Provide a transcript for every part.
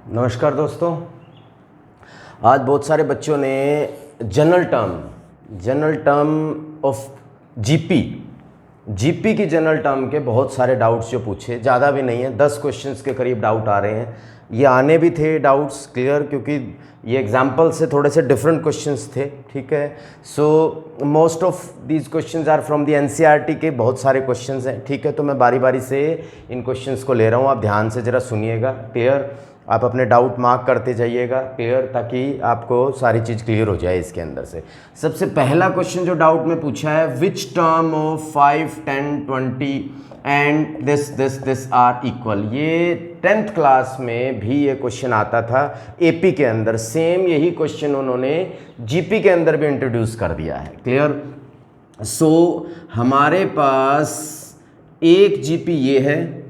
नमस्कार दोस्तों। आज बहुत सारे बच्चों ने जनरल टर्म ऑफ जीपी की जनरल टर्म के बहुत सारे डाउट्स जो पूछे, ज़्यादा भी नहीं है, 10 क्वेश्चंस के करीब डाउट आ रहे हैं। ये आने भी थे डाउट्स क्लियर, क्योंकि ये एग्जाम्पल से थोड़े से डिफरेंट क्वेश्चंस थे। ठीक है, so most of these questions are from the NCERT के बहुत सारे क्वेश्चंस हैं। ठीक है, तो मैं बारी बारी से इन क्वेश्चंस को ले रहा हूँ, आप ध्यान से ज़रा सुनिएगा। क्लियर, आप अपने डाउट मार्क करते जाइएगा। क्लियर, ताकि आपको सारी चीज़ क्लियर हो जाए इसके अंदर से। सबसे पहला क्वेश्चन जो डाउट में पूछा है, which term of 5, 10, 20 and this are equal. ये 10th क्लास में भी ये क्वेश्चन आता था एपी के अंदर। सेम यही क्वेश्चन उन्होंने जीपी के अंदर भी इंट्रोड्यूस कर दिया है। क्लियर, सो हमारे पास एक जीपी ये है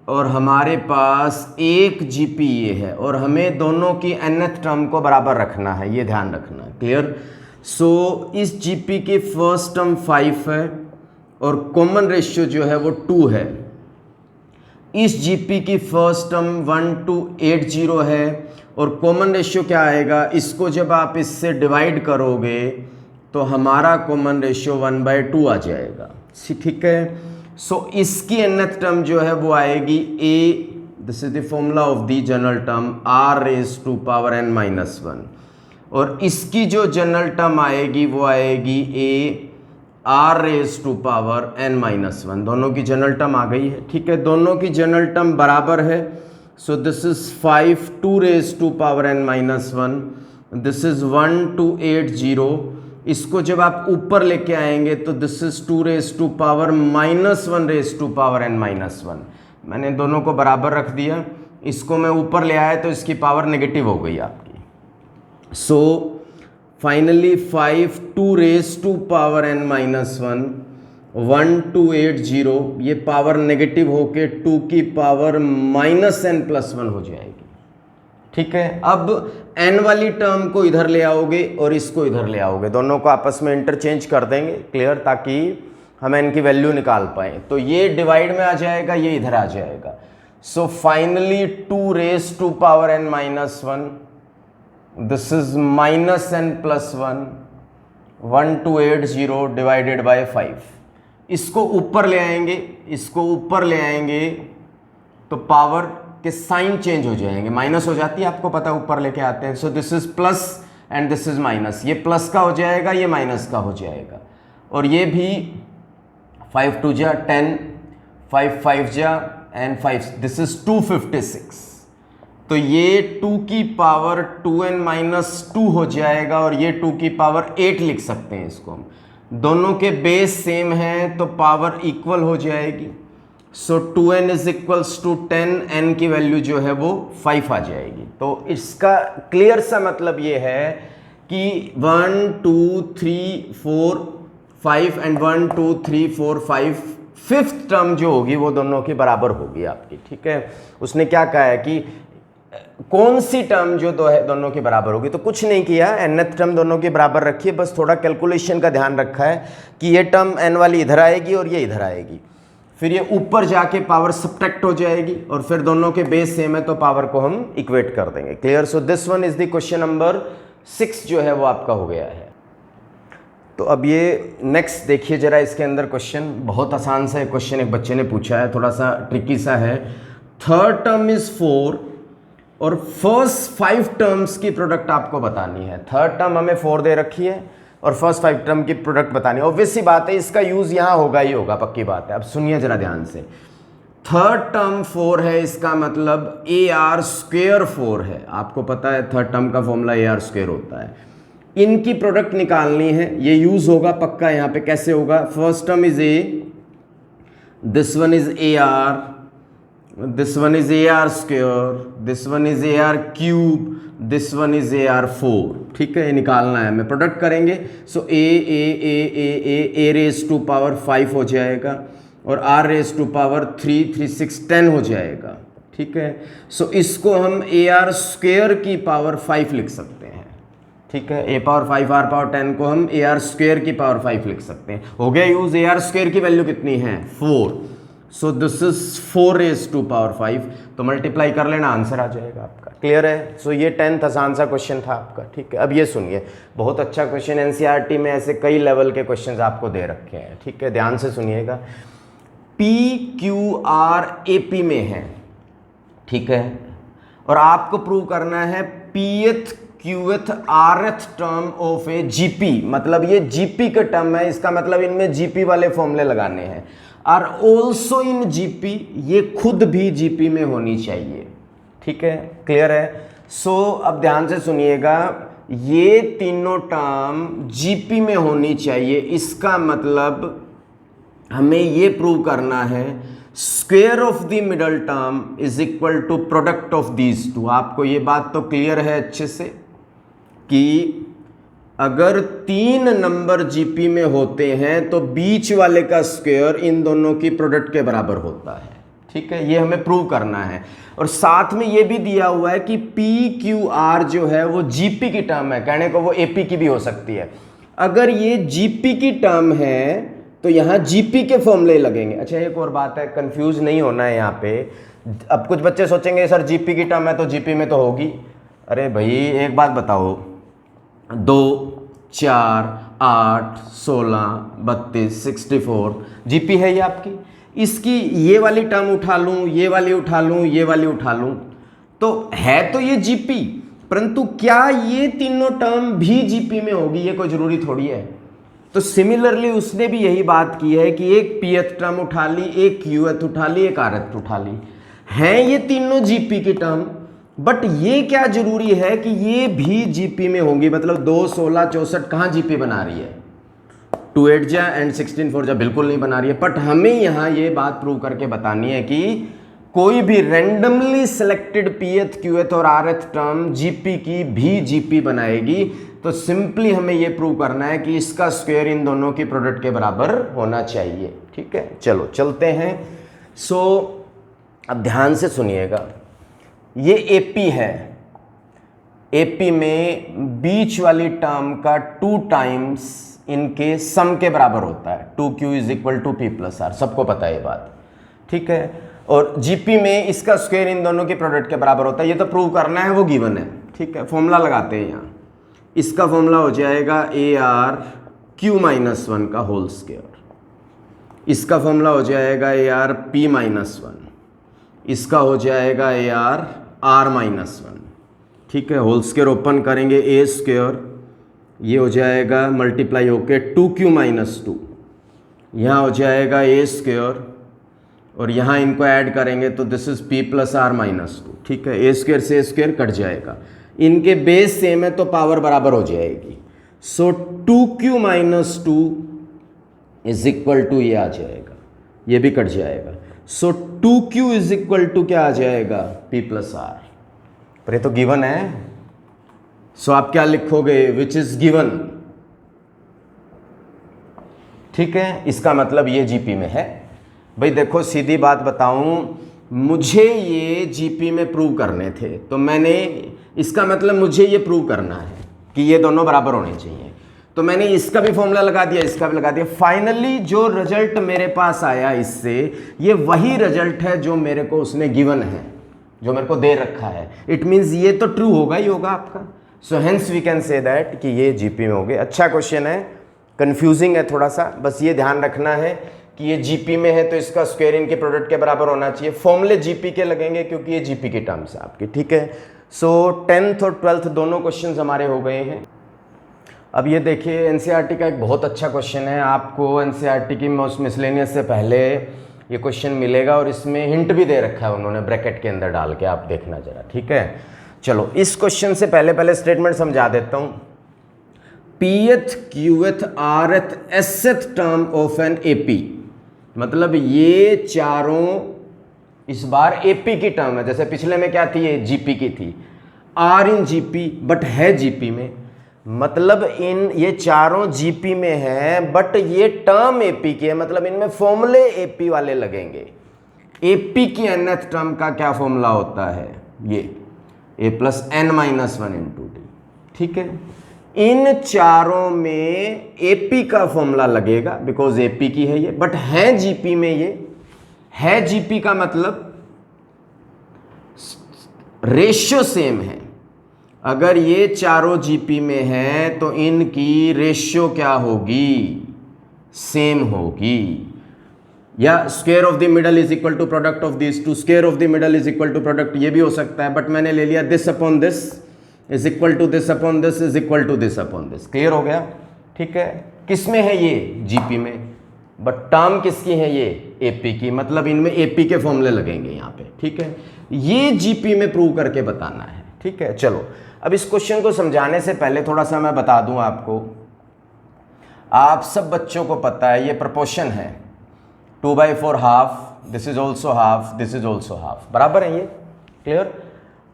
और हमारे पास एक जीपी ये है, और हमें दोनों की nth टर्म को बराबर रखना है, ये ध्यान रखना। क्लियर, सो इस जीपी की फर्स्ट टर्म 5 है और कॉमन रेशियो जो है वो 2 है। इस जीपी की फर्स्ट टर्म 1280 है और कॉमन रेशियो क्या आएगा, इसको जब आप इससे डिवाइड करोगे तो हमारा कॉमन रेशियो 1/2 आ जाएगा। ठीक है, सो इसकी nth टर्म जो है वो आएगी a, this is the formula of the general term, r⁻n-1, और इसकी जो जनरल टर्म आएगी वो आएगी a r⁻n-1। दोनों की जनरल टर्म आ गई है। ठीक है, दोनों की जनरल टर्म बराबर है। So this is 5 2⁻n-1, this is 1280। इसको जब आप ऊपर लेके आएंगे तो दिस इज 2⁻1⁻n-1। मैंने दोनों को बराबर रख दिया, इसको मैं ऊपर ले आया तो इसकी पावर नेगेटिव हो गई आपकी। सो फाइनली 5 2⁻n-1 1280, ये पावर नेगेटिव होके 2 की पावर -n+1 हो जाएगी। ठीक है, अब n वाली टर्म को इधर ले आओगे और इसको इधर ले आओगे, दोनों को आपस में इंटरचेंज कर देंगे। क्लियर, ताकि हम n की वैल्यू निकाल पाए। तो ये डिवाइड में आ जाएगा, ये इधर आ जाएगा। So finally 2⁻n-1, this is -n+1, 1280 divided by 5। इसको ऊपर ले आएंगे, इसको ऊपर ले आएंगे तो पावर के साइन चेंज हो जाएंगे, माइनस हो जाती है, आपको पता है, ऊपर लेके आते हैं। सो this is plus and this is minus, ये प्लस का हो जाएगा, ये माइनस का हो जाएगा। और ये भी 5 2 जा 10, 5 5 जा एंड 5, दिस इज 256। तो ये 2 की पावर 2n-2 हो जाएगा और ये 2 की पावर 8 लिख सकते हैं इसको हम। दोनों के बेस सेम हैं तो पावर इक्वल हो जाएगी। So 2n is equals to 10, n की वैल्यू जो है वो 5 आ जाएगी। तो इसका क्लियर सा मतलब ये है कि 1 2 3 4 5 एंड 1 2 3 4 5 फिफ्थ टर्म जो होगी वो दोनों की बराबर होगी आपकी। ठीक है, उसने क्या कहा है कि कौन सी टर्म जो दोनों की बराबर होगी, तो कुछ नहीं किया, nth टर्म दोनों की बराबर रखी है, बस थोड़ा कैलकुलेशन का ध्यान रखा है कि ये टर्म n वाली इधर आएगी और ये इधर आएगी, फिर ये ऊपर जाके पावर सब्ट्रैक्ट हो जाएगी और फिर दोनों के बेस सेम है तो पावर को हम इक्वेट कर देंगे। Clear, so this one is the question number 6 जो है वो आपका हो गया है। तो अब ये नेक्स्ट देखिए जरा, इसके अंदर क्वेश्चन बहुत आसान सा है। क्वेश्चन एक बच्चे ने पूछा है, थोड़ा सा ट्रिकी सा है। थर्ड टर्म इज 4 और फर्स्ट 5 टर्म्स की प्रोडक्ट आपको बतानी है। थर्ड टर्म हमें 4 दे रखी है और फर्स्ट 5 टर्म की प्रोडक्ट बतानी है। ऑब्वियस सी बात है, इसका यूज यहाँ होगा ही होगा, पक्की बात है। अब सुनिए जरा ध्यान से, थर्ड टर्म 4 है, इसका मतलब AR² 4 है। आपको पता है थर्ड टर्म का फॉर्मूला AR² होता है। इनकी प्रोडक्ट निकालनी है, ये यूज होगा पक्का। यहाँ पे कैसे होगा, first term is A, this one is AR, this one is AR², this one is AR³, this one is AR4। ठीक है, ये निकालना है, हमें प्रोडक्ट करेंगे। सो A⁻5 हो जाएगा और R⁻3 3 6 10 हो जाएगा। ठीक है, सो इसको हम AR² की पावर 5 लिख सकते हैं। ठीक है, A⁻5 R⁻10 को हम AR² की पावर 5 लिख सकते हैं। हो गया यूज। AR² की वैल्यू कितनी है, 4। सो दिस इज 4⁻⁵, तो मल्टीप्लाई कर लेना, आंसर आ जाएगा आपका। क्लियर है? सो ये 10th आसान सा क्वेश्चन था आपका। ठीक है, अब ये सुनिए, बहुत अच्छा क्वेश्चन, एनसीईआरटी में ऐसे कई लेवल के क्वेश्चंस आपको दे रखे हैं। ठीक है, ध्यान से सुनिएगा। PQR AP में है, ठीक है, और आपको प्रूव करना है Pth Qth Rth term of A GP, मतलब ये GP का टर्म है, इसका मतलब इनमें GP वाले फॉर्मूले लगाने हैं। और ऑल्सो इन GP, ये खुद भी GP में होनी चाहिए। ठीक है, क्लियर है? सो अब ध्यान से सुनिएगा, ये तीनों टर्म GP में होनी चाहिए, इसका मतलब हमें ये प्रूव करना है square of the middle term is equal to product of these two. आपको ये बात तो क्लियर है अच्छे से कि अगर 3 नंबर GP में होते हैं तो बीच वाले का स्क्वायर इन दोनों की प्रोडक्ट के बराबर होता है। ठीक है, ये हमें प्रूव करना है। और साथ में ये भी दिया हुआ है कि PQR जो है वो GP की टर्म है, कहने को वो AP की भी हो सकती है। अगर ये GP की टर्म है तो यहाँ GP के फॉर्मूले लगेंगे। अच्छा, एक और बात है, कंफ्यूज नहीं होना है यहाँ पे। अब कुछ बच्चे सोचेंगे सर GP की टर्म है तो GP में तो होगी। अरे भाई एक बात बताओ, 2, 4, 8, 16, 32, 64 GP है ये आपकी। इसकी ये वाली टर्म उठा लूँ, ये वाली उठा लूँ, ये वाली उठा लूँ, तो है तो ये GP, परंतु क्या ये तीनों टर्म भी GP में होगी, ये कोई ज़रूरी थोड़ी है। तो सिमिलरली उसने भी यही बात की है कि एक Pth टर्म उठा ली, एक Qth उठा ली, एक Rth उठा ली, हैं ये तीनों GP की टर्म, बट ये क्या जरूरी है कि ये भी GP में होंगी। मतलब 2, 16, 64 कहाँ GP बना रही है? 2 8 जा एंड 16 4 जा बिल्कुल नहीं बना रही है। बट हमें यहाँ ये बात प्रूव करके बतानी है कि कोई भी रैंडमली सिलेक्टेड Pth Qth और Rth टर्म GP की भी GP बनाएगी। तो सिंपली हमें ये प्रूव करना है कि इसका स्क्वायर इन दोनों की प्रोडक्ट के बराबर होना चाहिए। ठीक है, चलो चलते हैं। सो अब ध्यान से सुनिएगा, ये AP है, AP में बीच वाली टर्म का 2 टाइम्स इनके सम के बराबर होता है। 2Q is equal to P+R, सबको पता है ये बात। ठीक है, और GP में इसका स्क्वायर इन दोनों के प्रोडक्ट के बराबर होता है। ये तो प्रूव करना है, वो गिवन है। ठीक है, फॉर्मूला लगाते हैं यहाँ। इसका फॉर्मूला हो जाएगा ARQ-1 का होल स्क्वायर। इसका फॉर्मूला हो जाएगा ARP-1। इसका हो जाएगा ARR-1। ठीक है, होल स्क्वायर ओपन करेंगे, A स्क्वायर, ये हो जाएगा मल्टीप्लाई होके 2Q-2, यहाँ हो जाएगा A स्क्वायर, और यहाँ इनको ऐड करेंगे तो दिस इज P+R-2। ठीक है, A स्क्वायर से A स्क्वायर कट जाएगा, इनके बेस सेम है तो पावर बराबर हो जाएगी। सो 2Q-2 इज इक्वल टू, ये आ जाएगा, ये भी कट जाएगा। सो 2Q इज इक्वल टू क्या आ जाएगा? P+R। पर ये तो गिवन है, सो आप क्या लिखोगे? Which is given. ठीक है, इसका मतलब ये GP में है। भाई देखो, सीधी बात बताऊं, मुझे ये GP में प्रूव करने थे, तो मैंने, इसका मतलब मुझे ये प्रूव करना है कि ये दोनों बराबर होने चाहिए, तो मैंने इसका भी फॉर्मूला लगा दिया, इसका भी लगा दिया। फाइनली जो रिजल्ट मेरे पास आया इससे, ये वही रिजल्ट है जो मेरे को उसने गिवन है, जो मेरे को दे रखा है। इट मीन्स ये तो ट्रू होगा ही होगा आपका। So hence we can say that कि ये GP में हो गए। अच्छा क्वेश्चन है, कंफ्यूजिंग है थोड़ा सा, बस ये ध्यान रखना है कि ये GP में है तो इसका स्क्वायर इनके प्रोडक्ट के बराबर होना चाहिए। फॉर्मूले GP के लगेंगे क्योंकि ये GP की टर्म्स है आपकी। ठीक है, सो 10th और 12th दोनों क्वेश्चंस हमारे हो गए हैं। अब ये देखिए, एनसीईआरटी का एक बहुत अच्छा क्वेश्चन है। आपको एनसीईआरटी की मोस्ट मिसलेनियस से पहले ये क्वेश्चन मिलेगा, और इसमें हिंट भी दे रखा है उन्होंने ब्रैकेट के अंदर डाल के, आप देखना जरा। ठीक है, चलो इस क्वेश्चन से पहले स्टेटमेंट समझा देता हूँ। Pth Qth Rth Sth term of an AP, मतलब ये चारों इस बार AP की टर्म है। जैसे पिछले में क्या थी, ये GP की थी, R इन GP बट है GP में, मतलब इन ये चारों GP में है बट ये टर्म AP की है, मतलब इनमें फॉर्मूले AP वाले लगेंगे। AP की nth टर्म का क्या फॉर्मूला होता है? ये A+n-1 इंटू D। ठीक है, इन चारों में AP का फॉर्मूला लगेगा बिकॉज AP की है ये, बट है GP में ये, है जीपी का मतलब रेशियो सेम है। अगर ये चारों जीपी में है तो इनकी रेशियो क्या होगी, सेम होगी। या square of the middle is equal to product of this two, square of the middle is equal to product, ये भी हो सकता है, बट मैंने ले लिया this upon this is equal to this upon this is equal to this upon this. Clear हो गया? ठीक है। किस में है ये, जीपी में, बट टर्म किसकी है ये, एपी की, मतलब इनमें एपी के फॉर्मूले लगेंगे यहाँ पे। ठीक है, ये जीपी में प्रूव करके बताना है। ठीक है, चलो अब इस क्वेश्चन को समझाने से पहले थोड़ा सा मैं बता दूं आपको, आप सब बच्चों को पता है ये प्रोपोर्शन है 2/4 half, this is also half, this is also half, बराबर है ये। क्लियर?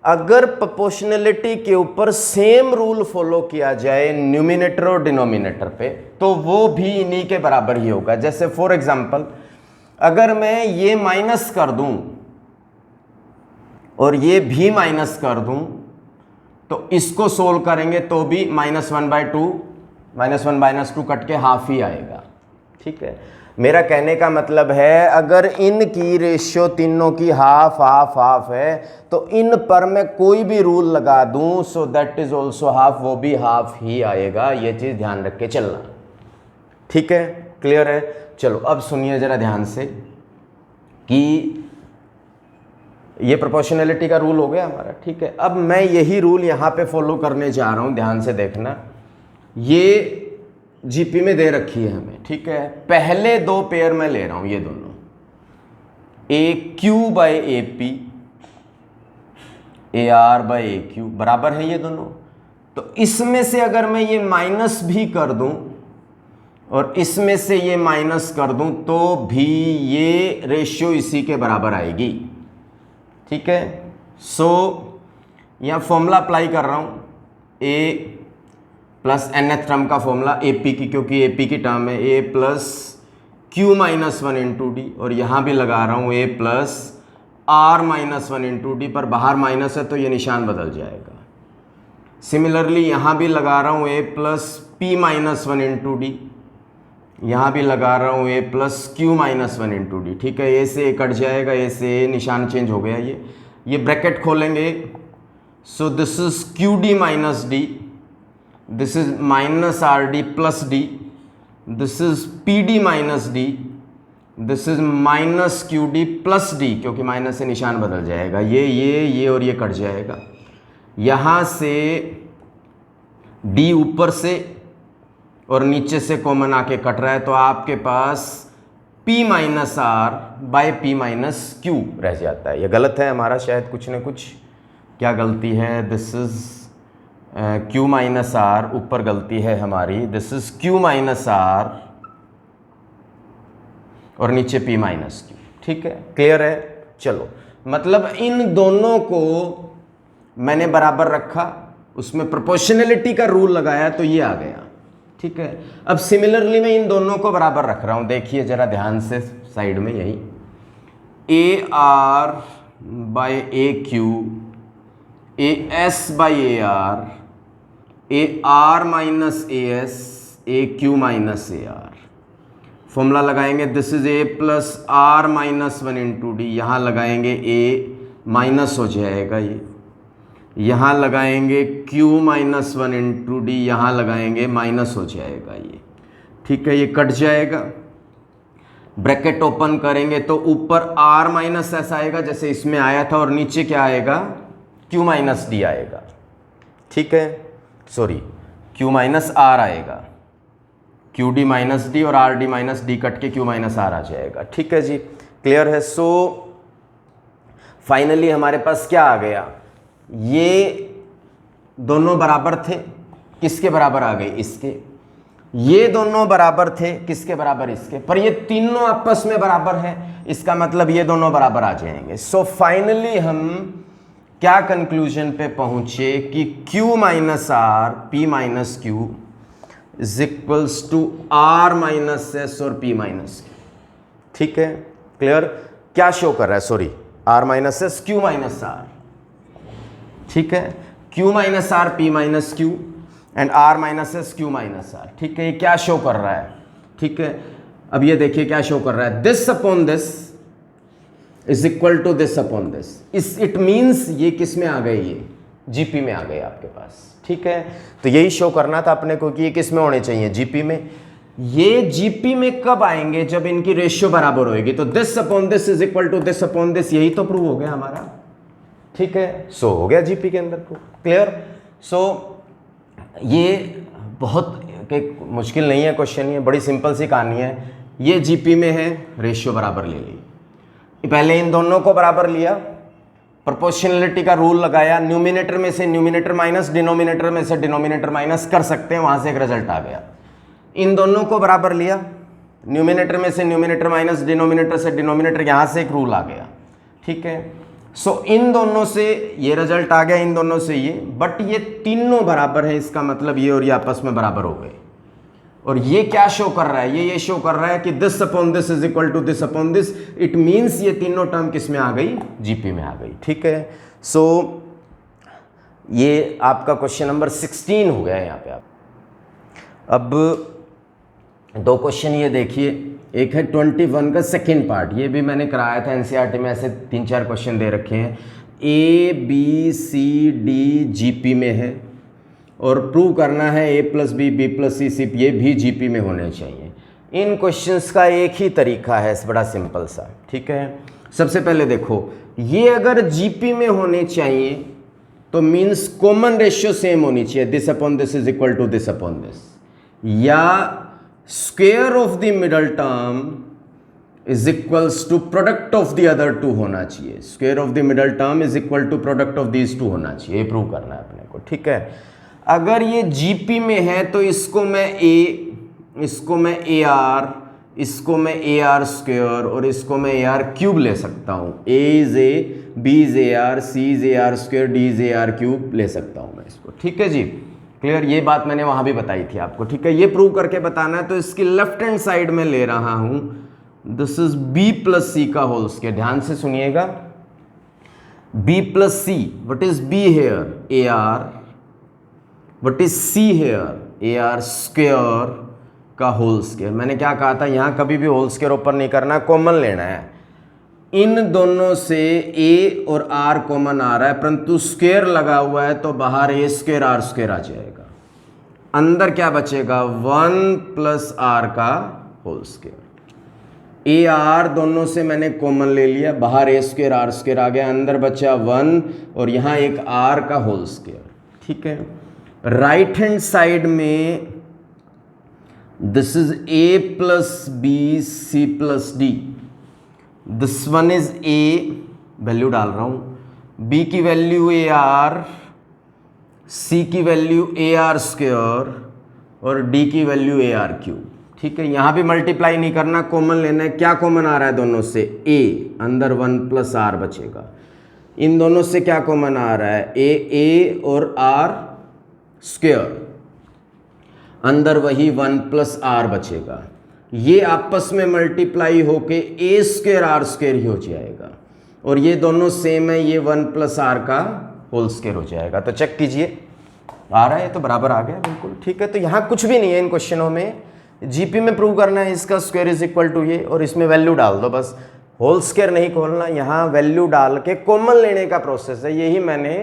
अगर प्रोपोर्शनलिटी के ऊपर सेम रूल फॉलो किया जाए न्यूमिनेटर और डिनोमिनेटर पे, तो वो भी इन्हीं के बराबर ही होगा। जैसे फॉर एग्जांपल अगर मैं ये माइनस कर दूं और ये भी माइनस कर दूं, तो इसको सोल्व करेंगे तो भी -1/2 -1 -2 कट के हाफ ही आएगा। ठीक है, मेरा कहने का मतलब है अगर इनकी रेशियो तीनों की हाफ हाफ हाफ है तो इन पर मैं कोई भी रूल लगा दूं so that is also half, वो भी हाफ ही आएगा। ये चीज ध्यान रख के चलना। ठीक है, क्लियर है? चलो अब सुनिए जरा ध्यान से कि ये प्रोपोर्शनैलिटी का रूल हो गया हमारा। ठीक है, अब मैं यही रूल यहां पे फॉलो करने जा रहा हूं, ध्यान से देखना। ये जीपी में दे रखी है हमें। ठीक है, पहले दो पेयर में ले रहा हूं, ये दोनों A Q by A P, A R by A Q बराबर है ये दोनों। तो इसमें से अगर मैं ये माइनस भी कर दूं और इसमें से ये माइनस कर दूं तो भी ये रेशियो इसी के बराबर आएगी। ठीक है, सो यहां फॉर्मूला अप्लाई कर रहा हूं, ए प्लस nth टर्म का फॉर्मूला एपी की, क्योंकि एपी की टर्म है, A plus Q minus 1 into D, और यहाँ भी लगा रहा हूँ A plus R minus 1 into D, पर बाहर माइनस है तो ये निशान बदल जाएगा। सिमिलरली यहाँ भी लगा रहा हूँ A plus P minus 1 into D, यहाँ भी लगा रहा हूँ A plus Q minus 1 into D. ठीक है, ए से ए कट जाएगा, ए से ए निशान चेंज हो गया। ये ब्रैकेट खोलेंगे, सो this is Q D minus D, this is minus RD plus D, this is PD minus D, this is minus QD plus D, क्योंकि माइनस से निशान बदल जाएगा, ये और ये कट जाएगा। यहाँ से D ऊपर से और नीचे से कॉमन आके कट रहा है, तो आपके पास P minus R by P minus Q रह जाता है। ये गलत है हमारा, शायद कुछ न कुछ, क्या गलती है, this is Q minus R, ऊपर गलती है हमारी, this is Q minus R और नीचे P माइनस क्यू। ठीक है, क्लियर है? चलो, मतलब इन दोनों को मैंने बराबर रखा, उसमें प्रोपोर्शनैलिटी का रूल लगाया तो ये आ गया। ठीक है, अब सिमिलरली मैं इन दोनों को बराबर रख रहा हूं, देखिए जरा ध्यान से साइड में, यही A R by A Q, A S by A R, A R minus A S, A Q minus A R. Formula लगाएंगे, this is A plus R minus 1 into D, यहाँ लगाएंगे ए माइनस हो जाएगा, ये यहाँ लगाएंगे क्यू माइनस 1 इंटू डी, यहाँ लगाएंगे माइनस हो जाएगा ये। ठीक है, ये कट जाएगा, ब्रैकेट ओपन करेंगे तो ऊपर आर माइनस एस आएगा जैसे इसमें आया था, और नीचे क्या आएगा, क्यू माइनस डी आएगा। ठीक है, सॉरी क्यू माइनस आर आएगा, क्यू डी माइनस डी और R D minus D cut के क्यू माइनस आर आ जाएगा। ठीक है जी, क्लियर है? सो फाइनली हमारे पास क्या आ गया, ये दोनों बराबर थे, किसके बराबर आ गए, इसके। ये दोनों बराबर थे, किसके बराबर, इसके। पर ये तीनों आपस में बराबर है, इसका मतलब ये दोनों बराबर आ जाएंगे। सो फाइनली हम क्या कंक्लूजन पे पहुंचे कि Q minus R P minus Q is equals to R minus S और P माइनस क्यू। ठीक है, क्लियर? क्या शो कर रहा है, sorry, R minus S Q minus R. ठीक है, Q minus R P minus Q and R minus S Q minus R. ठीक है, ये क्या शो कर रहा है? ठीक है, अब ये देखिए क्या शो कर रहा है, this upon this is equal to this upon this. इस इट मीन्स ये किस में आ गए, ये जीपी में आ गए आपके पास, ठीक है। तो यही शो करना था अपने को कि ये किस में होने चाहिए, जीपी में। ये जीपी में कब आएंगे, जब इनकी रेशियो बराबर होएगी। तो this upon this is equal to this upon this, यही तो प्रूव हो गया हमारा, ठीक है। सो हो गया जीपी के अंदर प्रूव, क्लियर। सो ये बहुत मुश्किल नहीं है क्वेश्चन, ये बड़ी सिंपल सी कहानी है। ये जीपी में है, रेशियो बराबर ले ली, पहले इन दोनों को बराबर लिया, प्रोपोर्शनलिटी का रूल लगाया, न्यूमिनेटर में से न्यूमिनेटर माइनस, डिनोमिनेटर में से डिनोमिनेटर माइनस कर सकते हैं, वहां से एक रिजल्ट आ गया। इन दोनों को बराबर लिया, न्यूमिनेटर में से न्यूमिनेटर माइनस, डिनोमिनेटर से डिनोमिनेटर, यहां से एक रूल आ गया, ठीक है। सो इन दोनों से ये रिजल्ट आ गया, इन दोनों से ये, बट ये तीनों बराबर है, इसका मतलब ये और ये आपस में बराबर हो गए। और ये क्या शो कर रहा है, ये शो कर रहा है कि this upon this is equal to this upon this. It means ये तीनों टर्म किस में आ गई, जीपी में आ गई, ठीक है। सो ये आपका क्वेश्चन नंबर 16 हो गया है यहाँ पे। आप अब दो क्वेश्चन ये देखिए, एक है 21 का सेकेंड पार्ट, ये भी मैंने कराया था एनसीईआरटी में, ऐसे 3-4 क्वेश्चन दे रखे हैं। ए बी सी डी जीपी में है और प्रूव करना है A plus B, B plus C, C, ये भी जीपी में होने चाहिए। इन क्वेश्चंस का एक ही तरीका है, बड़ा सिंपल सा, ठीक है। सबसे पहले देखो, ये अगर जीपी में होने चाहिए तो मीन्स कॉमन रेशियो सेम होनी चाहिए, this upon this is equal to this upon this, या square of the middle term is equals to product of the other two होना चाहिए। Square of the middle term is equal to product of these two होना चाहिए, ये prove करना है अपने को, ठीक है। अगर ये जीपी में है तो इसको मैं ए, इसको मैं ए आर, इसको मैं ए आर स्क्वायर और इसको मैं ए आर क्यूब ले सकता हूँ। A is A, B is A R, C is A R square, D is A are cube ले सकता हूँ मैं इसको, ठीक है जी, क्लियर। ये बात मैंने वहाँ भी बताई थी आपको, ठीक है। ये प्रूव करके बताना है, तो इसकी लेफ्ट हैंड साइड में ले रहा हूँ, this is B plus C का होल स्क्वायर, ध्यान से सुनिएगा। B plus C, what is B here, A R, what is C here, A R square का होल स्क्वायर। मैंने क्या कहा था, यहाँ कभी भी होल स्क्वायर ऊपर नहीं करना, कॉमन लेना है। इन दोनों से ए और आर कॉमन आ रहा है, परंतु स्क्वायर लगा हुआ है तो बाहर ए स्क्वायर आर स्क्वायर आ जाएगा, अंदर क्या बचेगा, 1 प्लस आर का होल स्क्वायर। ए आर दोनों से मैंने कॉमन ले लिया, बाहर ए स्क्वायर आर स्क्वायर आ गया, अंदर बचा 1 और यहाँ एक आर का होल स्क्वायर, ठीक है। राइट हैंड साइड में this is A plus B C plus D, this one is A, value डाल रहा हूं, बी की वैल्यू ए आर, सी की वैल्यू ए आर स्क्वायर और डी की वैल्यू ए आर क्यूब, ठीक है। यहां भी मल्टीप्लाई नहीं करना, कॉमन लेना है। क्या कॉमन आ रहा है दोनों से, ए, अंदर 1 प्लस आर बचेगा। इन दोनों से क्या कॉमन आ रहा है, ए और आर स्क्वायर, अंदर वही 1 प्लस आर बचेगा। ये आपस में मल्टीप्लाई होके ए स्क्वायर आर स्क्वायर ही हो जाएगा, और ये दोनों सेम है, ये 1 प्लस आर का होल स्क्वायर हो जाएगा। तो चेक कीजिए, आ रहा है तो बराबर आ गया, बिल्कुल ठीक है। तो यहाँ कुछ भी नहीं है इन क्वेश्चनों में, जीपी में प्रूव करना है इसका स्क्वायर इज इक्वल टू ये, और इसमें वैल्यू डाल दो बस, होल स्क्वायर नहीं खोलना, यहाँ वैल्यू डाल के कॉमन लेने का प्रोसेस है। यही मैंने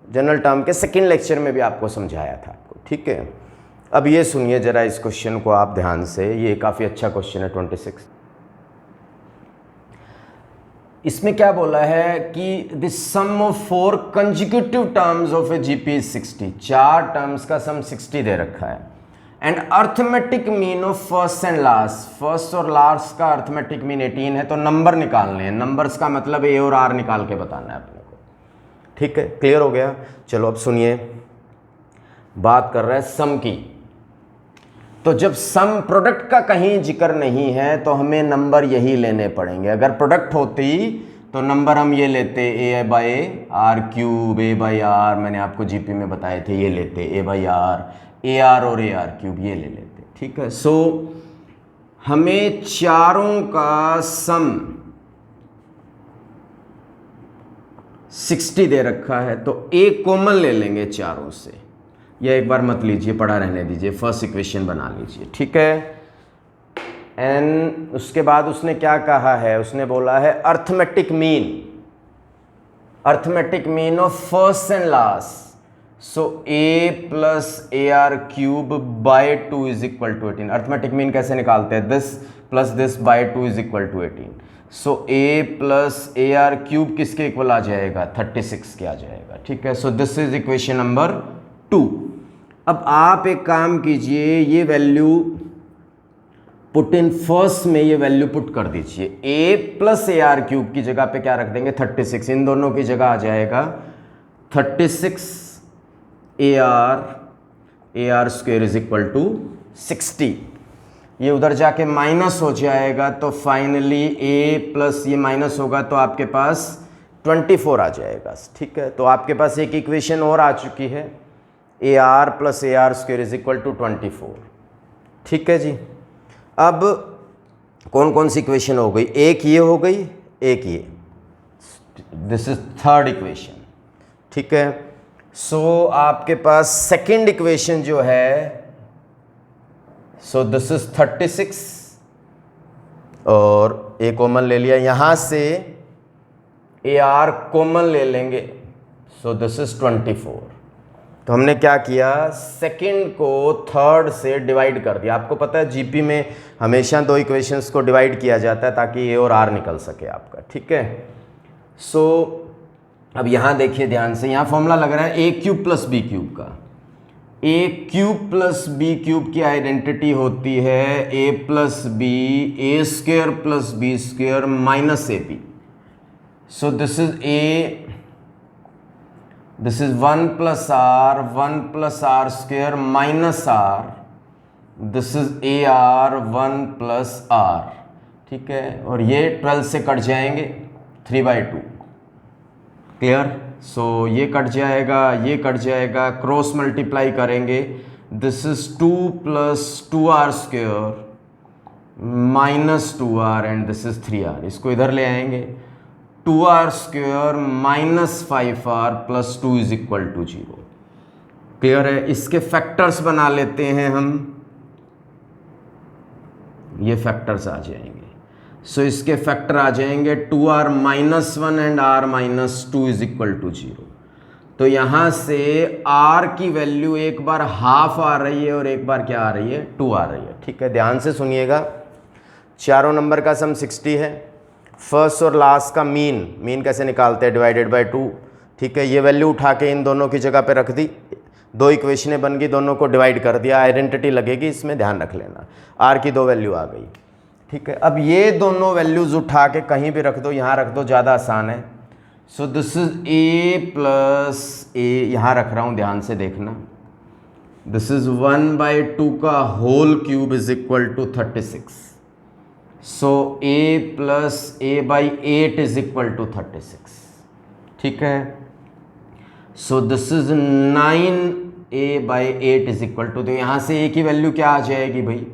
जनरल टर्म के सेकेंड लेक्चर में भी आपको समझाया था आपको, ठीक है। अब ये सुनिए जरा इस क्वेश्चन को आप ध्यान से, ये काफ़ी अच्छा क्वेश्चन है 26। इसमें क्या बोला है कि the sum of 4 consecutive terms of a GP is 60, 4 terms का सम 60 दे रखा है। And arithmetic mean of first and last, first और लास्ट का अर्थमेटिक मीन 18 है, तो नंबर निकालने हैं। नंबर्स का मतलब ए और आर निकाल के बताना है अपने को, ठीक है। क्लियर हो गया। चलो अब सुनिए, बात कर रहा है सम की। तो जब सम प्रोडक्ट का कहीं जिक्र नहीं है तो हमें नंबर यही लेने पड़ेंगे। अगर प्रोडक्ट होती तो नंबर हम ये लेते, A by R cube, A by R, मैंने आपको जीपी में बताए थे, ये लेते A by R, A R और ए आर क्यूब ये ले लेते, ठीक है। सो हमें चारों का सम 60 दे रखा है, तो ए कॉमन ले लेंगे चारों से। यह एक बार मत लीजिए, पढ़ा रहने दीजिए, फर्स्ट इक्वेशन बना लीजिए, ठीक है। एंड उसके बाद उसने क्या कहा है, उसने बोला है arithmetic mean of first and last, so a plus a are cube by 2 is equal to 18। Arithmetic mean कैसे निकालते हैं, this plus this by 2 is equal to 18। So a plus a are cube किसके equal आ जाएगा, 36 के आ जाएगा, ठीक है। So this is equation number 2। अब आप एक काम कीजिए, ये वैल्यू पुट इन फर्स्ट में ये वैल्यू पुट कर दीजिए, a plus a are cube की जगह पे क्या रख देंगे 36, इन दोनों की जगह आ जाएगा 36 a r square is equal to 60। ये उधर जाके माइनस हो जाएगा, तो फाइनली a प्लस ये माइनस होगा तो आपके पास 24 आ जाएगा, ठीक है। तो आपके पास एक इक्वेशन और आ चुकी है, a r plus a r square is equal to 24, ठीक है जी। अब कौन कौन सी इक्वेशन हो गई, एक ये हो गई, एक ये, दिस इज थर्ड इक्वेशन, ठीक है। सो आपके पास सेकंड इक्वेशन जो है, सो दिस इज 36 और ए कॉमन ले लिया, यहां से ए आर कॉमन ले लेंगे, सो दिस इज 24। तो हमने क्या किया, सेकंड को थर्ड से डिवाइड कर दिया। आपको पता है जीपी में हमेशा दो इक्वेशंस को डिवाइड किया जाता है ताकि ए और आर निकल सके आपका, ठीक है। सो अब यहाँ देखिए ध्यान से, यहाँ फॉर्मूला लग रहा है A cube plus B cube का। A cube plus B cube की आइडेंटिटी होती है A plus B A square plus B square minus A B. So this is 1 plus R square minus R, this is A R 1 plus R, ठीक है। और ये 12 से cut जाएंगे 3/2, clear. सो ये कट जाएगा, ये कट जाएगा, क्रॉस मल्टीप्लाई करेंगे, this is 2 plus 2r square minus 2r and this is 3r। इसको इधर ले आएंगे, 2r square minus 5r plus 2 is equal to 0, clear है। इसके फैक्टर्स बना लेते हैं हम, ये फैक्टर्स आ जाएंगे। सो इसके फैक्टर आ जाएंगे 2r minus 1 and r minus 2 is equal to 0। तो यहाँ से r की वैल्यू एक बार हाफ आ रही है और एक बार क्या आ रही है, 2 आ रही है, ठीक है। ध्यान से सुनिएगा, चारों नंबर का सम 60 है, फर्स्ट और लास्ट का मीन कैसे निकालते हैं, डिवाइडेड बाय 2, ठीक है। ये वैल्यू उठा के इन दोनों की जगह पे रख दी, दो इक्वेशनें बन गई, दोनों को डिवाइड कर दिया, आइडेंटिटी लगेगी इसमें, ध्यान रख लेना। आर की दो वैल्यू आ गई, ठीक है। अब ये दोनों वैल्यूज उठा के कहीं भी रख दो, यहाँ रख दो, ज़्यादा आसान है। So this is A plus A, यहाँ रख रहा हूँ, ध्यान से देखना, दिस इज 1/2 का whole cube is equal to 36। So a plus a/8 is equal to 36, ठीक है। So this is 9a/8 is equal to, तो यहाँ से a की वैल्यू क्या आ जाएगी भाई,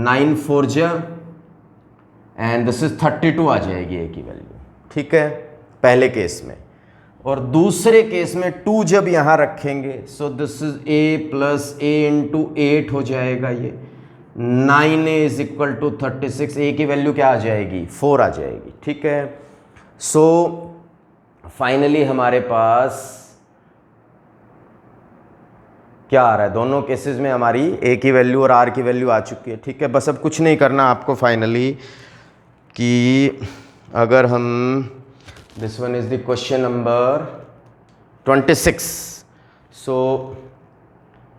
9 4 जा एंड दिस इज 32 आ जाएगी a की वैल्यू, ठीक है, पहले केस में। और दूसरे केस में 2 जब यहाँ रखेंगे, so this is a plus a into 8 हो जाएगा, ये 9a is equal to 36, a की वैल्यू क्या आ जाएगी, 4 आ जाएगी, ठीक है। सो फाइनली हमारे पास क्या आ रहा है, दोनों केसेस में हमारी a की वैल्यू और r की वैल्यू आ चुकी है, ठीक है। बस अब कुछ नहीं करना आपको फाइनली, कि अगर हम this one is the question number 26। So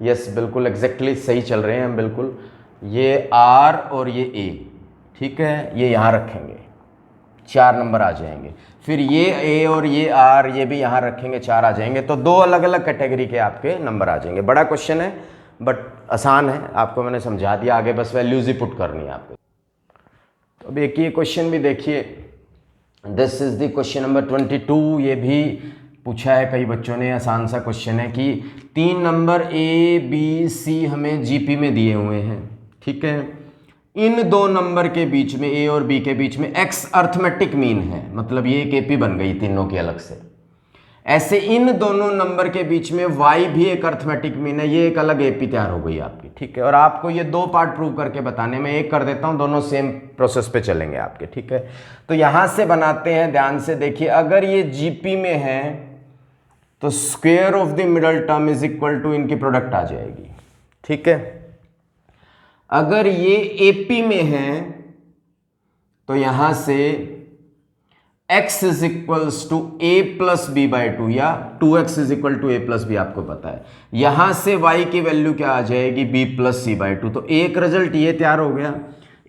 yes, बिल्कुल एग्जैक्टली सही चल रहे हैं हम, बिल्कुल। ये R और ये A, ठीक है, ये यहाँ रखेंगे, 4 नंबर आ जाएंगे। फिर ये A और ये R, ये भी यहाँ रखेंगे, 4 आ जाएंगे। तो 2 अलग अलग कैटेगरी के आपके नंबर आ जाएंगे। बड़ा क्वेश्चन है बट आसान है, आपको मैंने समझा दिया, आगे बस वैल्यूज ही पुट करनी है आपको। तो अब एक ये क्वेश्चन भी देखिए, this is the question number 22। ये भी पूछा है कई बच्चों ने, आसान सा क्वेश्चन है कि 3 नंबर A B C हमें जीपी में दिए हुए हैं, ठीक है। इन 2 नंबर के बीच में, A और B के बीच में x अर्थमेटिक मीन है, मतलब ये एक AP बन गई तीनों की अलग से। ऐसे इन दोनों नंबर के बीच में y भी एक अर्थमेटिक मीन है, ये एक अलग एपी तैयार हो गई आपकी, ठीक है। और आपको ये दो पार्ट प्रूव करके बताने में एक कर देता हूं, दोनों सेम प्रोसेस पे चलेंगे आपके, ठीक है। तो यहां से बनाते हैं, ध्यान से देखिए, अगर ये जीपी में है तो square of the middle term is equal to इनकी प्रोडक्ट आ जाएगी, ठीक है। अगर ये एपी में है तो यहां से x is equals to a plus b by two, या 2x is equal to a plus b, आपको पता है। यहां से y की वैल्यू क्या आ जाएगी, b plus C by two. तो एक रिजल्ट ये तैयार हो गया,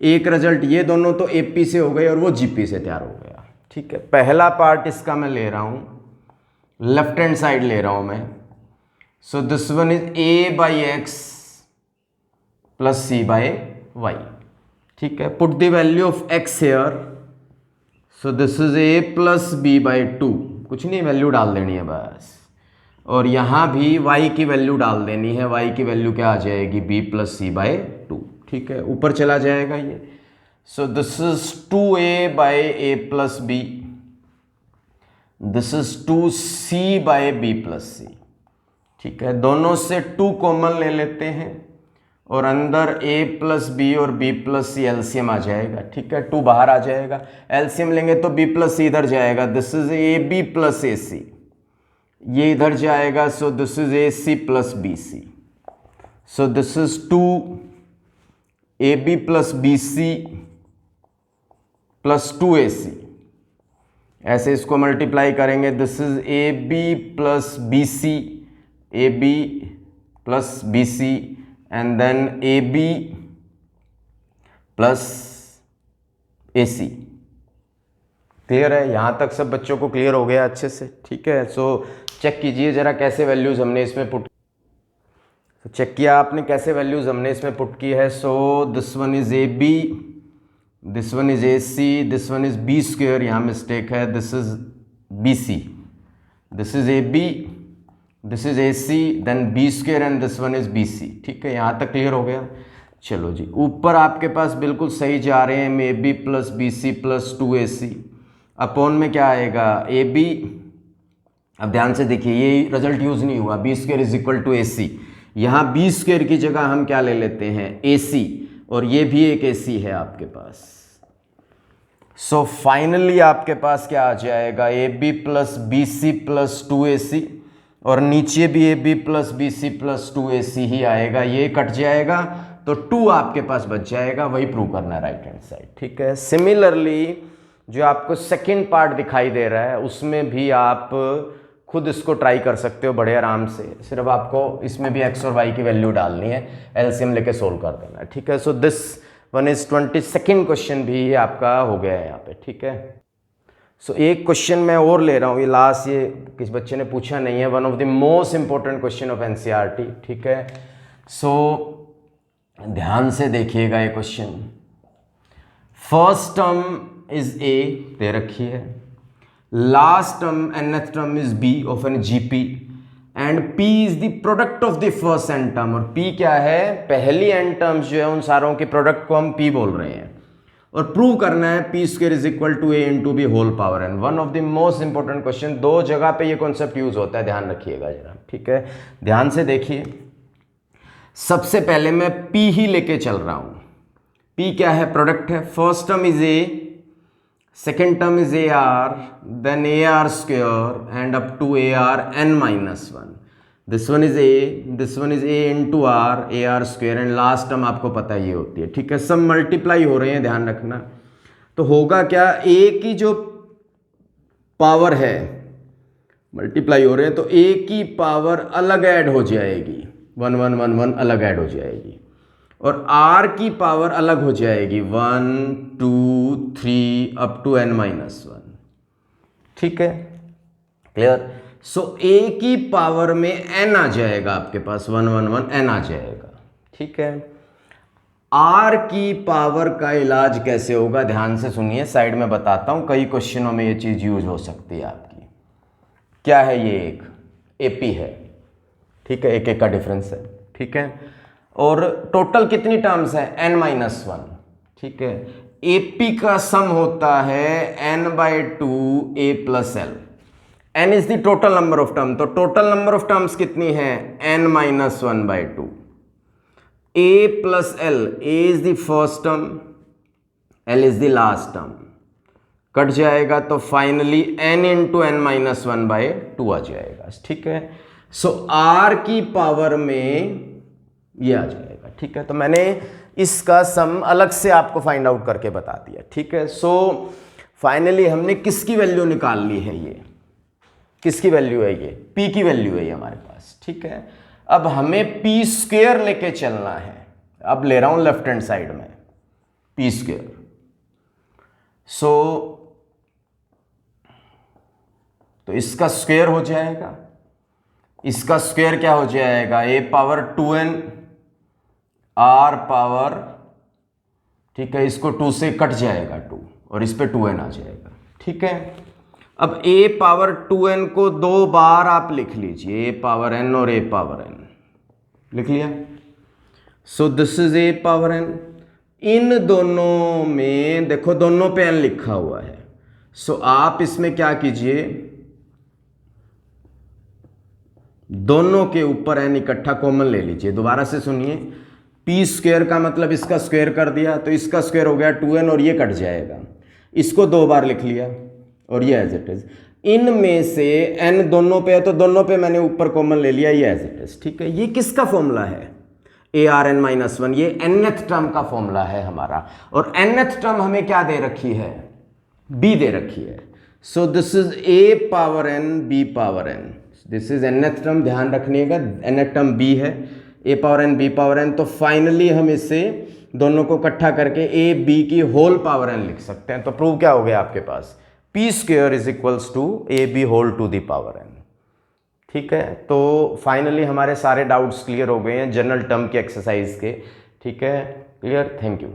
एक रिजल्ट ये, दोनों तो AP से हो गए और वो GP से तैयार हो गया, ठीक है। पहला पार्ट इसका मैं ले रहा हूं, लेफ्ट हैंड साइड ले रहा हूं मैं। So this one is a by x plus C by y, ठीक है। Put the value of x here, so this is a plus b by two, कुछ नहीं, वैल्यू डाल देनी है बस। और यहां भी y की वैल्यू डाल देनी है, y की वैल्यू क्या आ जाएगी, b plus C by two, ठीक है। ऊपर चला जाएगा ये। So this is 2a by A plus B, this is 2c by B plus C, ठीक है। दोनों से 2 कॉमन ले लेते हैं और अंदर a प्लस बी और b प्लस सी एलसीएम आ जाएगा, ठीक है। 2 बाहर आ जाएगा, एलसीएम लेंगे तो b प्लस सी इधर जाएगा, this is A B plus A C, ये इधर जाएगा। So this is A C plus B C, so this is 2 A B plus B C plus 2ac, ऐसे इसको मल्टीप्लाई करेंगे। This is A B plus B C, A B plus B C and then A B plus A C. Clear है? यहां तक सब बच्चों को clear हो गया अच्छे से, ठीक है। सो चेक कीजिए जरा कैसे वैल्यूज हमने इसमें पुट, तो चेक किया आपने कैसे वैल्यूज हमने इसमें पुट की है। So this one is A b, this one is A c, this one is b square, यहाँ मिस्टेक है, this is b c, this is A b, this is A c, then b square and this one is b c, ठीक है। यहाँ तक clear हो गया। चलो जी, ऊपर आपके पास बिल्कुल सही जा रहे हैं, A B plus B C plus 2ac, upon में क्या आएगा, ए बी। अब ध्यान से देखिए, ये रिजल्ट यूज नहीं हुआ, B square is equal to A C, यहाँ बी स्क्वेयर की जगह हम क्या ले लेते हैं, ए सी, और ये भी एक ए सी है आपके पास। सो फाइनली आपके पास क्या आ जाएगा, a B plus B C plus 2ac, और नीचे भी a B plus B C plus 2ac ही आएगा, ये कट जाएगा तो 2 आपके पास बच जाएगा, वही प्रूव करना है राइट हैंड साइड, ठीक है। सिमिलरली जो आपको सेकंड पार्ट दिखाई दे रहा है उसमें भी आप खुद इसको ट्राई कर सकते हो बड़े आराम से, सिर्फ आपको इसमें भी x और y की वैल्यू डालनी है, एलसीएम लेके सोल्व कर देना है, ठीक है। So this one is 22nd question भी आपका हो गया है यहाँ पे, ठीक है। सो एक क्वेश्चन मैं और ले रहा हूँ, ये लास्ट, ये किस बच्चे ने पूछा नहीं है, one of the most important question of NCERT, ठीक है। सो ध्यान से देखिएगा ये क्वेश्चन। फर्स्ट टर्म इज ए दे रखी है, last term nth term is b of an GP, and p is the product of the first n term, और p क्या है, पहली n टर्म्स जो है उन सारों के प्रोडक्ट को हम p बोल रहे हैं, और प्रूव करना है p square is equal to a into b whole power n। One of the most important question, 2 जगह पे ये कॉन्सेप्ट यूज होता है, ध्यान रखिएगा जरा, ठीक है। ध्यान से देखिए, सबसे पहले मैं p ही लेके चल रहा हूं, p क्या है, प्रोडक्ट है, first term is a, second term is AR, then AR square and up to AR n minus 1. This one is A, this one is A into R, AR square and last term आपको पता ही होती है, ठीक है। सब multiply हो रहे हैं, ध्यान रखना। तो होगा क्या, A की जो पावर है मल्टीप्लाई हो रहे हैं, तो A की पावर अलग ऐड हो जाएगी, 1 1 1 1 अलग ऐड हो जाएगी, और R की पावर अलग हो जाएगी, 1 2 3 अप टू n माइनस 1, ठीक है, क्लियर। सो A की पावर में n आ जाएगा आपके पास, 1 1 1 n आ जाएगा, ठीक है। R की पावर का इलाज कैसे होगा, ध्यान से सुनिए, साइड में बताता हूं, कई क्वेश्चनों में ये चीज यूज हो सकती है आपकी। क्या है ये, एक AP है, ठीक है, एक का डिफरेंस है, ठीक है, और टोटल कितनी टर्म्स है, n माइनस 1, ठीक है। AP का सम होता है n/2 a plus l, n is the total number of term, तो टोटल नंबर ऑफ टर्म्स कितनी है n-1/2। a plus L, a is the first term, l is the last term, cut जाएगा तो finally n into n-1/2 आ जाएगा। ठीक है, सो r की power में ये आ जाएगा। ठीक है, तो मैंने इसका सम अलग से आपको फाइंड आउट करके बता दिया। ठीक है, सो फाइनली हमने किसकी वैल्यू निकाल ली है, ये किसकी वैल्यू है, ये p की वैल्यू है ये हमारे पास। ठीक है, अब हमें p स्क्वायर लेके चलना है, अब ले रहा हूं लेफ्ट हैंड साइड में p स्क्वायर। सो तो इसका स्क्वायर हो जाएगा, इसका स्क्वायर क्या हो जाएगा, a power 2n r power, ठीक है, इसको 2 से कट जाएगा 2 और इस पे 2n आ जाएगा। ठीक है, अब a पावर 2n को 2 बार आप लिख लीजिए, a पावर n और a पावर n लिख लिया। सो this is a power n, इन दोनों में देखो दोनों पे n लिखा हुआ है। सो आप इसमें क्या कीजिए, दोनों के ऊपर n इकट्ठा कॉमन ले लीजिए। दोबारा से सुनिए, p स्क्वायर का मतलब इसका स्क्वायर कर दिया तो इसका स्क्वायर हो गया 2n और ये कट जाएगा, इसको 2 बार लिख लिया और ये एज इट इज। इनमें से n दोनों पे है तो दोनों पे मैंने ऊपर कॉमन ले लिया, ये एज इट इज। ठीक है, ये किसका फॉर्मूला है, ARn-1, ये nth टर्म का फॉर्मूला है हमारा, और nth टर्म हमें क्या दे रखी है, b दे रखी है। So this is a power n b power n, this is nth term, ध्यान रखिएगा nth टर्म b है, a power n b power n। तो फाइनली हम इसे दोनों को इकट्ठा करके a b की होल पावर n लिख सकते हैं। तो प्रूव क्या हो गया आपके पास, p square is equals to a b whole to the power n। ठीक है, तो फाइनली हमारे सारे डाउट्स क्लियर हो गए हैं जनरल टर्म के एक्सरसाइज के। ठीक है, क्लियर, थैंक यू।